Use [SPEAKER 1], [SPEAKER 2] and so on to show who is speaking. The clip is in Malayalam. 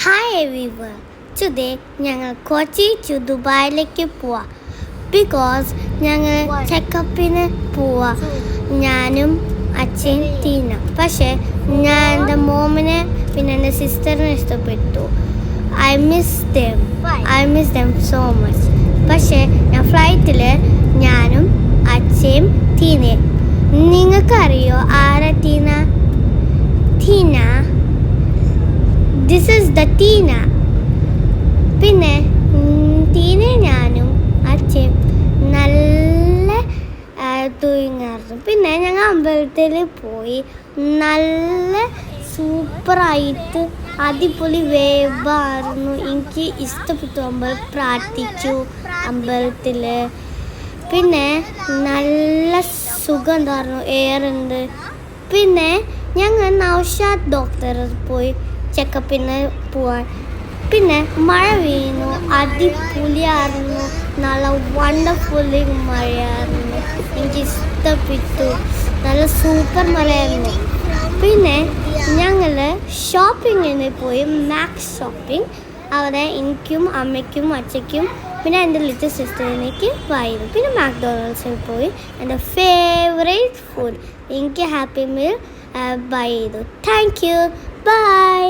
[SPEAKER 1] Hi everyone. ടുഡേ ഞങ്ങൾ കൊച്ചി ടു ദുബായിലേക്ക് പോവാം. ബിക്കോസ് ഞങ്ങൾ ചെക്കപ്പിന് പോവാം. ഞാനും അച്ഛൻ ടീന. പക്ഷേ ഞാൻ എൻ്റെ മോമിനെ പിന്നെ എൻ്റെ സിസ്റ്ററിനെ ഇഷ്ടപ്പെട്ടു. I miss them so much. പക്ഷേ ഞാൻ ഫ്ലൈറ്റിൽ ഞാനും അച്ഛയും ടീനയും. നിങ്ങൾക്കറിയോ ആരാ Tina? This is the Tina. പിന്നെ ടീന ഞാനും അച്ഛൻ നല്ല തൂങ്ങായിരുന്നു. പിന്നെ ഞങ്ങൾ അമ്പലത്തിൽ പോയി. നല്ല സൂപ്പറായിട്ട് അടിപൊളി വേവായിരുന്നു. എനിക്ക് ഇഷ്ടപ്പെട്ടു. അമ്പലം പ്രാർത്ഥിച്ചു അമ്പലത്തിൽ. പിന്നെ നല്ല സുഖം ഉണ്ടായിരുന്നു, എയറുണ്ട്. പിന്നെ ഞങ്ങൾ നൗഷാദ് ഡോക്ടറിൽ പോയി ചെക്കപ്പിന് പോവാൻ. പിന്നെ മഴ വീണു, അടിപൊളിയായിരുന്നു. നല്ല വണ്ടർഫുള്ളി മഴയായിരുന്നു. എനിക്ക് ഇഷ്ടപ്പെട്ടു. നല്ല സൂപ്പർ മഴയായിരുന്നു. പിന്നെ ഞങ്ങൾ ഷോപ്പിങ്ങിന് പോയി, മാക്സ് ഷോപ്പിംഗ്. അവിടെ എനിക്കും അമ്മയ്ക്കും അച്ഛയ്ക്കും പിന്നെ എൻ്റെ ലിറ്റിൽ സിസ്റ്ററിനേക്ക് പോയിരുന്നു. പിന്നെ മാക്ഡൊണാൾഡ്സിൽ പോയി എൻ്റെ ഫേവറേറ്റ് ഫുഡ് എനിക്ക് ഹാപ്പി മീൽ ബൈ ചെയ്തു. Thank you. ബൈ.